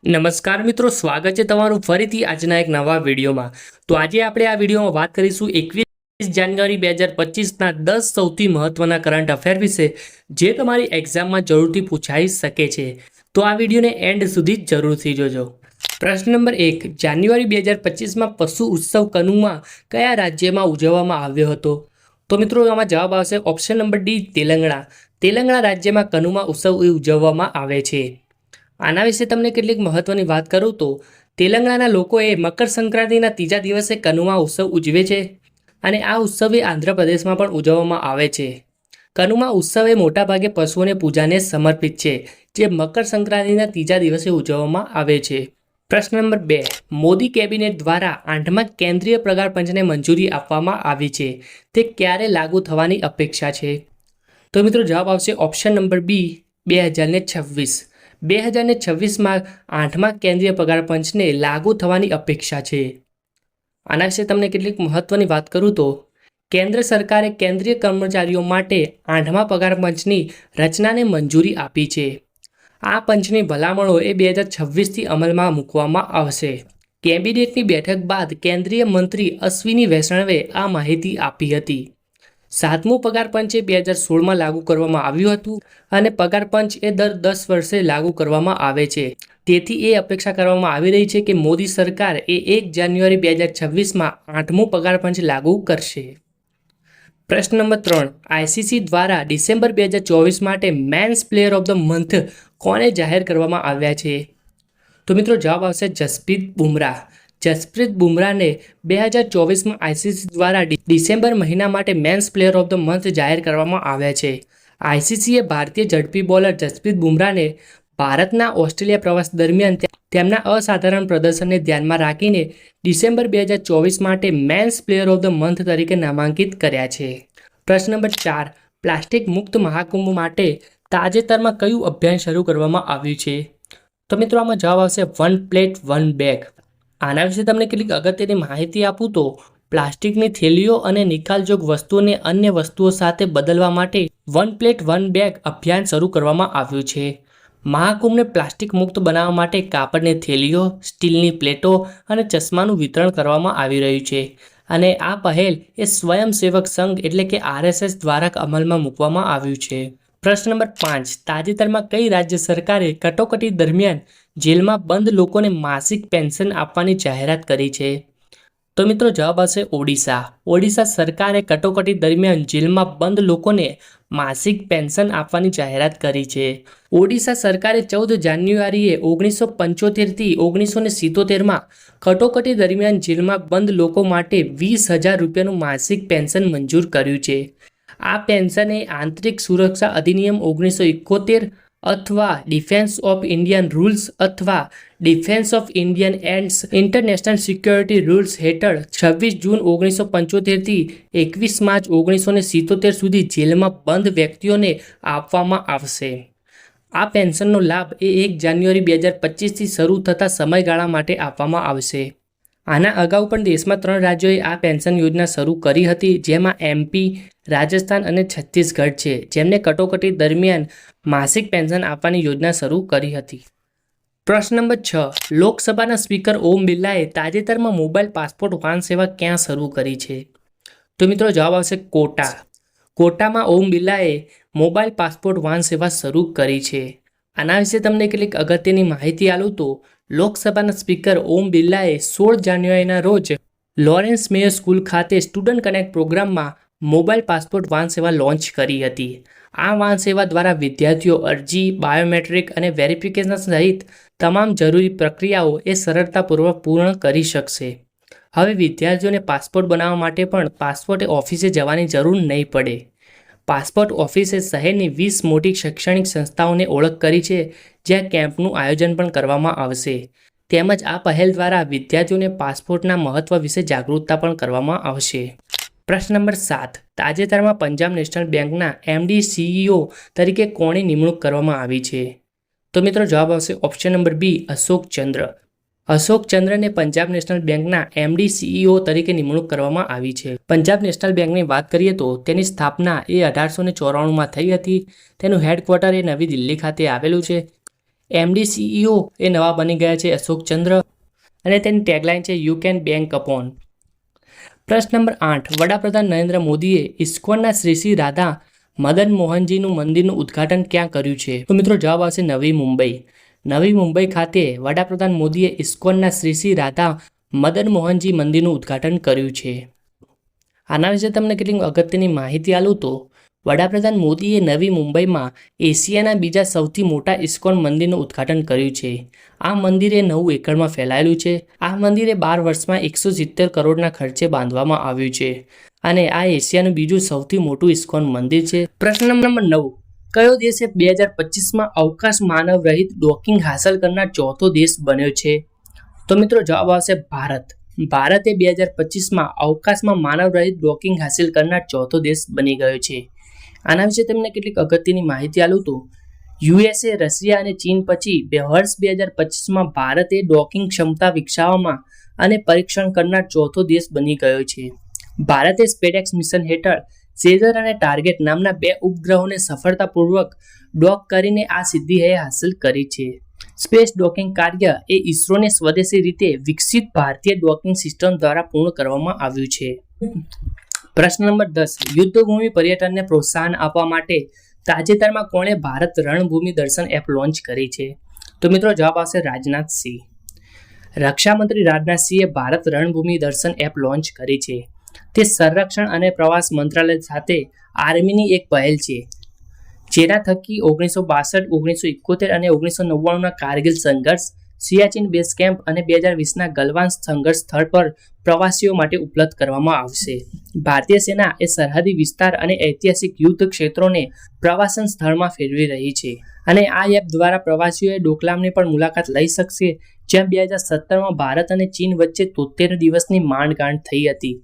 નમસ્કાર મિત્રો, સ્વાગત છે તમારું ફરીથી આજના એક નવા વિડીયોમાં। તો આજે આપણે આ વિડીયોમાં વાત કરીશું 21 જાન્યુઆરી 2025ના 10 સૌથી મહત્વના કરંટ અફેર વિશે, જે તમારી એક્ઝામમાં જરૂરથી પૂછાઈ શકે છે। તો આ વિડીયોને એન્ડ સુધી જરૂરથી જોજો। પ્રશ્ન નંબર 1, જાન્યુઆરી 2025માં પશુ ઉત્સવ કનુમાં કયા રાજ્યમાં ઉજવવામાં આવ્યો હતો? તો મિત્રો આમાં જવાબ આવશે option number D, Telangana. Telangana રાજ્યમાં કનુમા ઉત્સવ ઉજવવામાં આવે છે। આના વિશે તમને કેટલીક મહત્વની વાત કરું તો તેલંગાણાના લોકોએ મકર સંક્રાંતિના ત્રીજા દિવસે કનુમા ઉત્સવ ઉજવે છે અને આ ઉત્સવ આંધ્રપ્રદેશમાં પણ ઉજવવામાં આવે છે। કનુમા ઉત્સવ એ મોટાભાગે પશુઓને પૂજાને સમર્પિત છે, જે મકર સંક્રાંતિના ત્રીજા દિવસે ઉજવવામાં આવે છે। પ્રશ્ન નંબર 2, મોદી કેબિનેટ દ્વારા 8મા કેન્દ્રીય પગાર પંચને મંજૂરી આપવામાં આવી છે, તે ક્યારે લાગુ થવાની અપેક્ષા છે? તો મિત્રો જવાબ આવશે ઓપ્શન નંબર બી, 2026। 2026માં 8મા કેન્દ્રીય પગાર પંચને લાગુ થવાની અપેક્ષા છે। આના વિશે તમને કેટલીક મહત્વની વાત કરું તો કેન્દ્ર સરકારે કેન્દ્રીય કર્મચારીઓ માટે 8મા પગાર પંચની રચનાને મંજૂરી આપી છે। આ પંચની ભલામણો 2026થી અમલમાં મૂકવામાં આવશે। કેબિનેટની બેઠક બાદ કેન્દ્રીય મંત્રી અશ્વિની વૈષ્ણવે આ માહિતી આપી હતી। 7મું પગાર પંચ 2016માં લાગુ કરવામાં આવ્યું હતું અને પગાર પંચ દર 10 વર્ષે લાગુ કરવામાં આવે છે। તેથી એ અપેક્ષા કરવામાં આવી રહી છે કે મોદી સરકાર 1 જાન્યુઆરી 2026માં 8મું પગાર પંચ લાગુ કરશે। પ્રશ્ન નંબર 3, આઈસીસી દ્વારા ડિસેમ્બર 2024 માટે men's player of the month કોને જાહેર કરવામાં આવ્યા છે? તો મિત્રો જવાબ આવશે જસપ્રીત બુમરાહ। જસપ્રીત બુમરાહને 2024માં આઈસીસી દ્વારા ડિસેમ્બર મહિના માટે men's player of the month જાહેર કરવામાં આવ્યા છે। આઈસીસીએ ભારતીય ઝડપી બોલર જસપ્રીત બુમરાહને ભારતના ઓસ્ટ્રેલિયા પ્રવાસ દરમિયાન તેમના અસાધારણ પ્રદર્શનને ધ્યાનમાં રાખીને ડિસેમ્બર 2024 માટે men's player of the month તરીકે નામાંકિત કર્યા છે। પ્રશ્ન નંબર 4, પ્લાસ્ટિક મુક્ત મહાકુંભ માટે તાજેતરમાં કયું અભિયાન શરૂ કરવામાં આવ્યું છે? તો મિત્રો આમાં જવાબ આવશે વન પ્લેટ વન બેગ। આના વિશે તમને કેટલીક અગત્યની માહિતી આપું તો પ્લાસ્ટિકની થેલીઓ અને નિકાલજોગ વસ્તુઓને અન્ય વસ્તુઓ સાથે બદલવા માટે વન પ્લેટ વન બેગ અભિયાન શરૂ કરવામાં આવ્યું છે। મહાકુંભને પ્લાસ્ટિક મુક્ત બનાવવા માટે કાપડની થેલીઓ, સ્ટીલની પ્લેટો અને ચશ્માનું વિતરણ કરવામાં આવી રહ્યું છે અને આ પહેલ એ સ્વયંસેવક સંઘ એટલે કે આરએસએસ દ્વારા અમલમાં મૂકવામાં આવ્યું છે। પ્રશ્ન નંબર 5, તાજેતરમાં કઈ રાજ્ય સરકારે કટોકટી દરમિયાન જેલમાં બંધ લોકોને માસિક પેન્શન આપવાની જાહેરાત કરી છે? તો મિત્રો જવાબ આવશે ઓડિશા। ઓડિશા સરકારે કટોકટી દરમિયાન જેલમાં બંધ લોકોને માસિક પેન્શન આપવાની જાહેરાત કરી છે। ઓડિશા સરકારે 14 જાન્યુઆરીએ 1975થી 1977માં કટોકટી દરમિયાન જેલમાં બંધ લોકો માટે 20,000 રૂપિયાનું માસિક પેન્શન મંજૂર કર્યું છે। આ પેન્શન એ આંતરિક સુરક્ષા અધિનિયમ 1971 અથવા ડિફેન્સ ઓફ ઇન્ડિયન રૂલ્સ અથવા defence of Indian and international security rules હેઠળ 26 જૂન 1975થી 21 માર્ચ 1977 સુધી જેલમાં બંધ વ્યક્તિઓને આપવામાં આવશે। આ પેન્શનનો લાભ 1 જાન્યુઆરી 2025થી શરૂ થતા સમયગાળા માટે આપવામાં આવશે। આના અગાઉ પણ દેશમાં 3 રાજ્યોએ આ પેન્શન યોજના શરૂ કરી હતી, જેમાં એમપી, રાજસ્થાન અને છત્તીસગઢ છે, જેમને કટોકટી દરમિયાન માસિક પેન્શન આપવાની યોજના શરૂ કરી હતી। પ્રશ્ન નંબર 6, લોકસભાના સ્પીકર ઓમ બિરલાએ તાજેતરમાં મોબાઈલ પાસપોર્ટ વાહન સેવા ક્યાં શરૂ કરી છે? તો મિત્રો જવાબ આવશે કોટા। કોટામાં ઓમ બિરલાએ મોબાઈલ પાસપોર્ટ વાહન સેવા શરૂ કરી છે। આના વિશે તમને કેટલીક અગત્યની માહિતી આપું તો લોકસભાના સ્પીકર ઓમ બિરલાએ 16 જાન્યુઆરીના રોજ લોરેન્સ મેયર સ્કૂલ ખાતે સ્ટુડન્ટ કનેક્ટ પ્રોગ્રામમાં મોબાઈલ પાસપોર્ટ વાહન સેવા લોન્ચ કરી હતી। આ વાહન સેવા દ્વારા વિદ્યાર્થીઓ અરજી, બાયોમેટ્રિક અને વેરિફિકેશન સહિત તમામ જરૂરી પ્રક્રિયાઓ એ સરળતાપૂર્વક પૂર્ણ કરી શકશે। હવે વિદ્યાર્થીઓને પાસપોર્ટ બનાવવા માટે પણ પાસપોર્ટ ઓફિસે જવાની જરૂર નહીં પડે। પાસપોર્ટ ઓફિસે શહેરની 20 મોટી શૈક્ષણિક સંસ્થાઓને ઓળખ કરી છે, જ્યાં કેમ્પનું આયોજન પણ કરવામાં આવશે। તેમજ આ પહેલ દ્વારા વિદ્યાર્થીઓને પાસપોર્ટના મહત્વ વિશે જાગૃતતા પણ કરવામાં આવશે। પ્રશ્ન નંબર 7, તાજેતરમાં પંજાબ નેશનલ બેંકના એમડી સીઈઓ તરીકે કોની નિમણૂક કરવામાં આવી છે? તો મિત્રો જવાબ આવશે ઓપ્શન નંબર બી, અશોક ચંદ્ર। અશોક ચંદ્રને પંજાબ નેશનલ બેંકના એમડી સીઈઓ તરીકે નિમણૂક કરવામાં આવી છે। પંજાબ નેશનલ બેંકની વાત કરીએ તો તેની સ્થાપના 1894માં થઈ હતી। તેનું હેડક્વાર્ટર નવી દિલ્હી ખાતે આવેલું છે। MD CEO એ નવા બની ગયા છે અશોક ચંદ્ર અને તેની ટેગલાઇન છે યુ કેન બેંક અપોન. પ્રશ્ન નંબર 8. વડાપ્રધાન નરેન્દ્ર મોદીએ ઇસ્કોનના શ્રી શ્રી રાધા મદન મોહનજીનું મંદિરનું ઉદ્ઘાટન ક્યાં કર્યું છે? તો મિત્રો જવાબ આવશે નવી મુંબઈ. નવી મુંબઈ ખાતે વડાપ્રધાન મોદીએ ઇસ્કોનના શ્રી શ્રી રાધા મદન મોહનજી મંદિરનું ઉદ્ઘાટન કર્યું છે. આના વિશે તમને કેટલીક અગત્યની માહિતી આલું તો વડાપ્રધાન મોદીએ નવી મુંબઈમાં એશિયાના બીજા સૌથી મોટા ઇસ્કોન મંદિરનું ઉદ્ઘાટન કર્યું છે. આ મંદિર 9 એકરમાં ફેલાયેલું છે. આ મંદિરે 12 વર્ષમાં 170 કરોડના ખર્ચે બાંધવામાં આવ્યું છે અને આ એશિયાનું બીજું સૌથી મોટું ઇસ્કોન મંદિર છે. પ્રશ્ન નંબર 9. કયો દેશ 2025માં અવકાશ માનવ રહિત ડોકિંગ હાંસલ કરનાર ચોથો દેશ બન્યો છે? તો મિત્રો જવાબ આવશે ભારત. ભારતે 2025માં અવકાશમાં માનવ રહિત ડોકિંગ હાંસલ કરનાર ચોથો દેશ બની ગયો છે. આના વિશે તમને કેટલીક અગત્યની માહિતી આલું તો USA, રશિયા અને ચીન પછી વર્ષ 2025માં ભારતે ડોકિંગ ક્ષમતા વિકસાવવામાં અને પરીક્ષણ કરનાર ચોથો દેશ બની ગયો છે. ભારતે સ્પેડેક્સ મિશન હેઠળ સેઝર અને ટાર્ગેટ નામના 2 ઉપગ્રહોને સફળતાપૂર્વક ડોક કરીને આ સિદ્ધિ હાંસલ કરી છે. સ્પેસ ડોકિંગ કાર્ય એ ઇસરોને સ્વદેશી રીતે વિકસિત ભારતીય ડોકિંગ સિસ્ટમ દ્વારા પૂર્ણ કરવામાં આવ્યું છે. પ્રશ્ન નંબર 10. યુદ્ધભૂમિ પર્યટનને પ્રોત્સાહન આપવા માટે તાજેતરમાં કોણે ભારત રણભૂમિ દર્શન એપ લોન્ચ કરી છે? તો મિત્રો જવાબ આવશે રાજનાથ સિંહ. રક્ષામંત્રી રાજનાથ સિંહે ભારત રણભૂમિ દર્શન એપ લોન્ચ કરી છે. તે સંરક્ષણ અને પ્રવાસ મંત્રાલય સાથે આર્મીની એક પહેલ છે જેના થકી 1962, 1971 અને 1999ના કારગિલ સંઘર્ષ, સિયાચીન બેઝ કેમ્પ અને 2020ના ગલવાન સંઘર્ષ સ્થળ પર પ્રવાસીઓ માટે ઉપલબ્ધ કરવામાં આવશે. ભારતીય સેના એ સરહદી વિસ્તાર અને ઐતિહાસિક યુદ્ધ ક્ષેત્રોને પ્રવાસન સ્થળમાં ફેરવી રહી છે અને આ એપ દ્વારા પ્રવાસીઓએ ડોકલામની પણ મુલાકાત લઈ શકશે, જ્યાં 2017માં ભારત અને ચીન વચ્ચે 73 દિવસની માંડગાંઠ થઈ હતી.